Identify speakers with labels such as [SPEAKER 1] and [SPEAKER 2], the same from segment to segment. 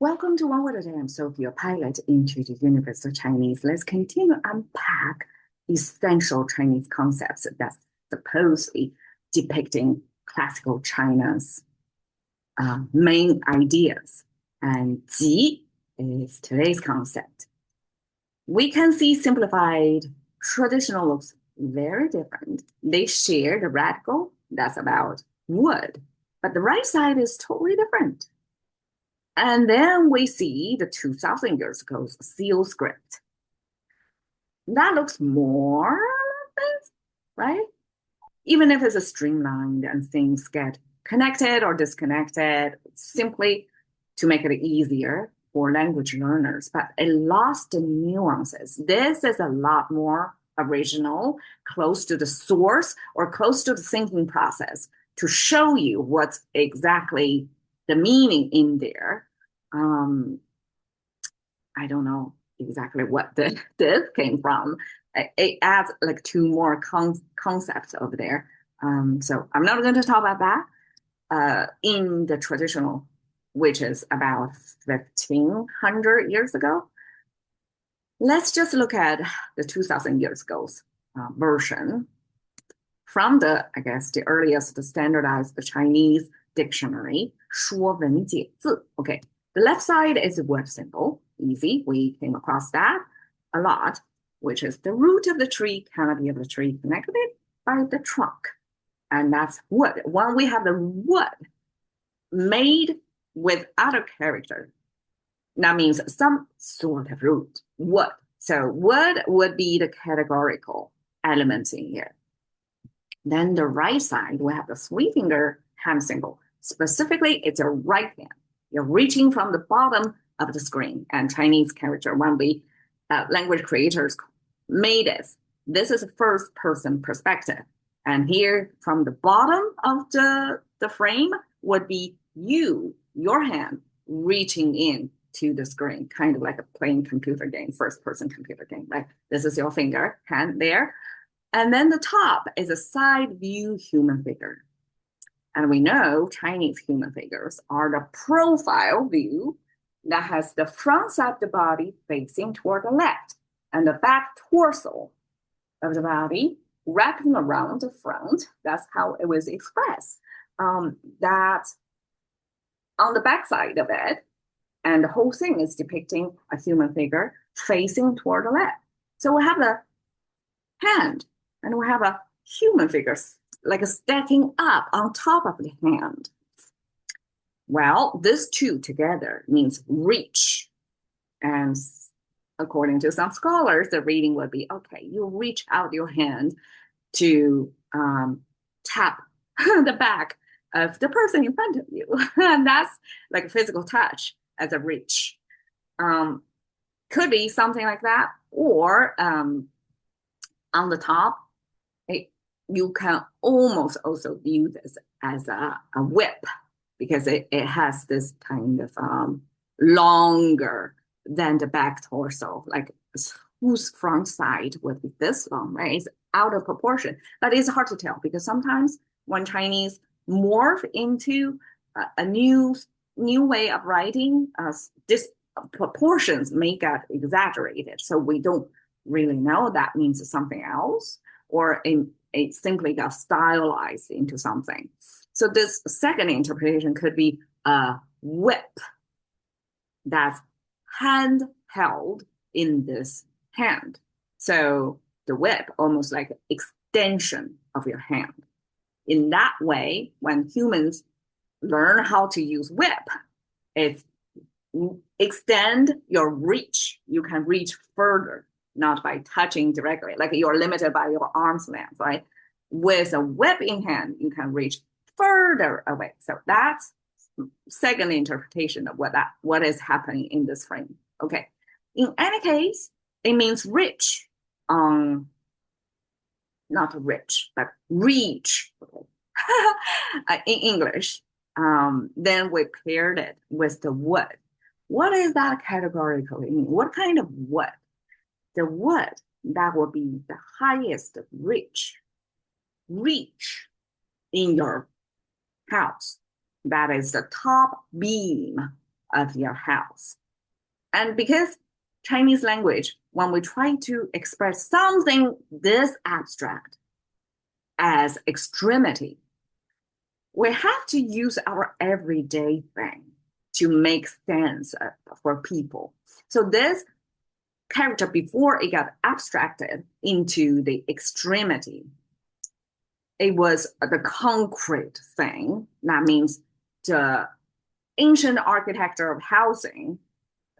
[SPEAKER 1] Welcome to One Word a Day. I'm Sophie, your pilot into the universe of Chinese. Let's continue to unpack essential Chinese concepts that's supposedly depicting classical China's main ideas. And ji is today's concept. We can see simplified traditional looks very different. They share the radical, that's about wood, but the right side is totally different. And then we see the 2000 years ago seal script. That looks more like this, right? Even if it's a streamlined and things get connected or disconnected, simply to make it easier for language learners, but it lost the nuances. This is a lot more original, close to the source or close to the thinking process to show you what's exactly the meaning in there. I don't know exactly what this came from. It adds like two more concepts over there. So I'm not going to talk about that. In the traditional, which is about 1500 years ago. Let's just look at the 2000 years ago version from I guess, the earliest standardized Chinese dictionary, 说文解字. Okay, the left side is a word symbol, easy. We came across that a lot, which is the root of the tree, canopy of the tree connected by the trunk. And that's wood. When we have the wood made with other character, that means some sort of root, wood. So wood would be the categorical elements in here. Then the right side, we have the three finger hand symbol. Specifically, it's a right hand. You're reaching from the bottom of the screen. And Chinese character, when we language creators made this is a first person perspective. And here from the bottom of the frame would be your hand reaching in to the screen, kind of like a playing computer game, first person computer game, right? This is your finger, hand there. And then the top is a side view human figure. And we know Chinese human figures are the profile view that has the front side of the body facing toward the left and the back torso of the body wrapping around the front. That's how it was expressed. That on the back side of it, and the whole thing is depicting a human figure facing toward the left. So we have the hand and we have a human figure like stacking up on top of the hand. Well, these two together means reach. And according to some scholars, the reading would be, okay, you reach out your hand to tap the back of the person in front of you. And that's like a physical touch as a reach. Could be something like that. Or on the top, you can almost also view this as a whip because it has this kind of longer than the back torso, like whose front side would be this long, right? It's out of proportion, but it's hard to tell because sometimes when Chinese morph into a new way of writing, this proportions may get exaggerated. So we don't really know that means something else, or it simply got stylized into something. So this second interpretation could be a whip that's hand held in this hand. So the whip almost like extension of your hand. In that way, when humans learn how to use whip, it's extend your reach. You can reach further, not by touching directly, like you're limited by your arm's length, right? With a whip in hand, you can reach further away. So that's second interpretation of what is happening in this frame. Okay. In any case, it means rich, not rich, but reach. In English. Then we paired it with the wood. What is that categorically mean? What kind of wood? The wood that will be the highest reach in your house. That is the top beam of your house. And because Chinese language, when we try to express something this abstract as extremity, we have to use our everyday thing to make sense for people. So this character, before it got abstracted into the extremity, it was the concrete thing. That means the ancient architecture of housing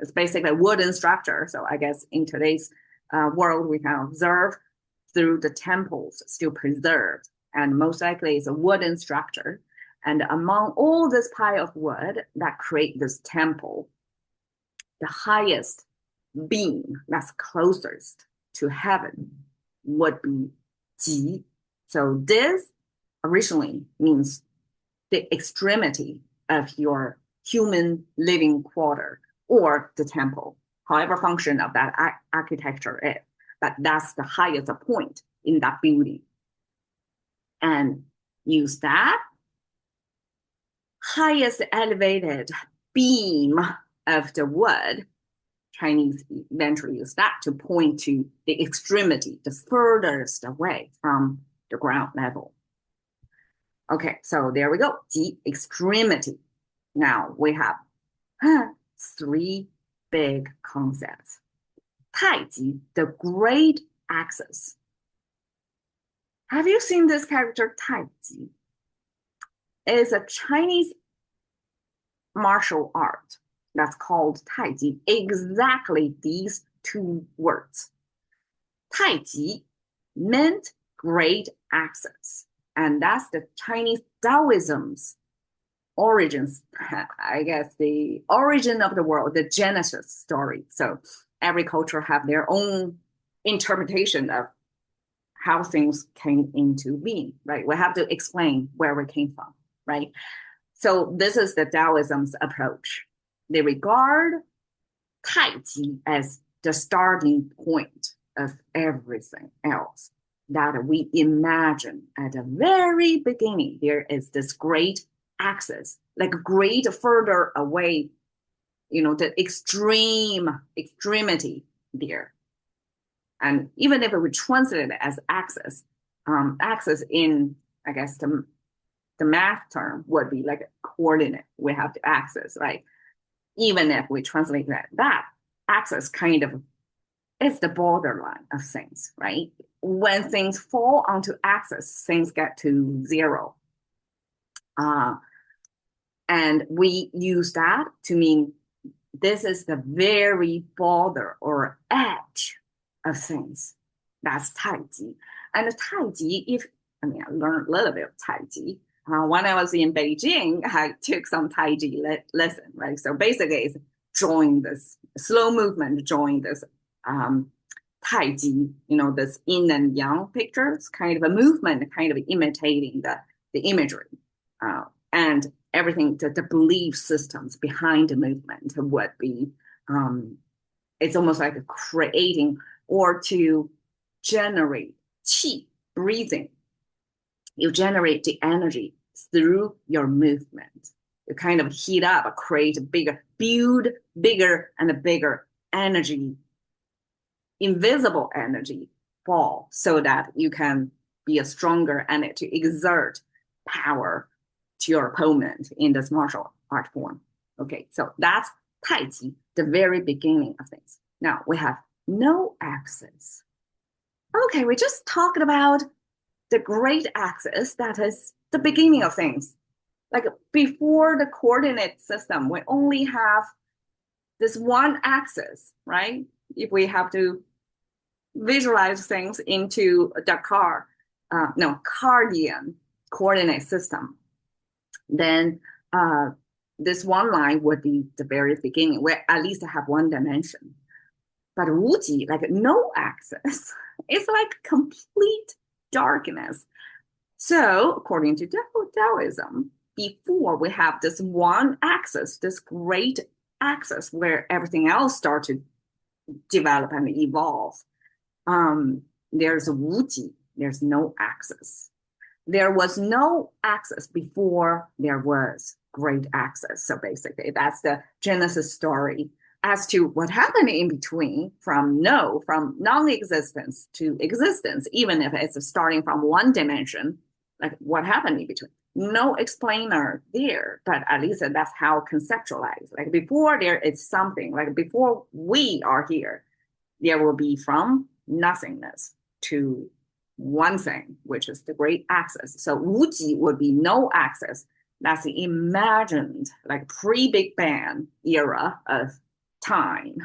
[SPEAKER 1] is basically a wooden structure. So I guess in today's world, we can observe through the temples still preserved. And most likely it's a wooden structure. And among all this pile of wood that create this temple, the highest being that's closest to heaven would be Ji. So this originally means the extremity of your human living quarter or the temple, however function of that architecture is. But that's the highest point in that building. And use that highest elevated beam of the wood. Chinese eventually use that to point to the extremity, the furthest away from the ground level. Okay, so there we go, the extremity. Now we have three big concepts. Taiji, the great axis. Have you seen this character Taiji? It's a Chinese martial art that's called Taiji. Exactly these two words. Taiji meant great axis. And that's the Chinese Taoism's origins, I guess the origin of the world, the Genesis story. So every culture have their own interpretation of how things came into being, right? We have to explain where we came from, right? So this is the Taoism's approach. They regard Taiji as the starting point of everything else that we imagine at the very beginning. There is this great axis, like great further away, the extremity there. And even if we translate it as axis, axis in, I guess, the math term would be like a coordinate. We have the axis, right? Even if we translate that axis kind of is the borderline of things, right? When things fall onto axis, things get to zero. And we use that to mean this is the very border or edge of things. That's Taiji. And Taiji, I learned a little bit of Taiji. When I was in Beijing, I took some Taiji lesson, right? So basically it's drawing this slow movement, drawing this Taiji, this yin and yang pictures, kind of a movement, kind of imitating the imagery. And everything, the belief systems behind the movement would be, it's almost like creating or to generate qi, breathing. You generate the energy through your movement. You kind of heat up, create build bigger and a bigger energy, invisible energy ball, so that you can be a stronger and to exert power to your opponent in this martial art form. Okay, so that's Taiji, the very beginning of things. Now we have no axis. Okay, we just talked about the great axis, that is the beginning of things. Like before the coordinate system, we only have this one axis, right? If we have to visualize things into the Cardian coordinate system, then this one line would be the very beginning, where at least I have one dimension. But Wuji, like no axis, it's like complete darkness. So according to Taoism, before we have this one axis, this great axis where everything else starts to develop and evolve, there's Wuji, there's no axis. There was no axis before there was great access. So basically, that's the Genesis story. As to what happened in between from non-existence to existence, even if it's starting from one dimension, like what happened in between. No explainer there, but at least that's how conceptualized. Like before there is something, like before we are here, there will be from nothingness to one thing, which is the great access. So 无极 would be no access. That's the imagined, like pre-Big Bang era of time,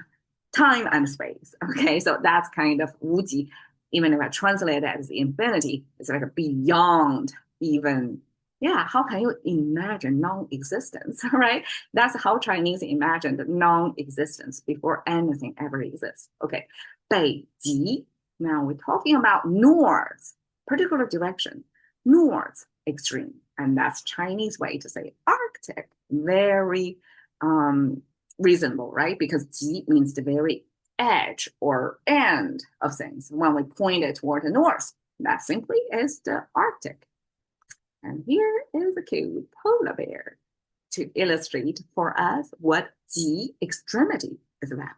[SPEAKER 1] time and space. Okay, so that's kind of 无极. Even if I translate it as infinity, it's like beyond even. Yeah, how can you imagine non-existence, right? That's how Chinese imagined non-existence before anything ever exists. Okay, 北极. Now we're talking about north, particular direction, north extreme, and that's Chinese way to say Arctic. Very reasonable, right? Because 极 means the very edge or end of things. When we point it toward the north, that simply is the Arctic. And here is a cute polar bear to illustrate for us what 极 extremity is about.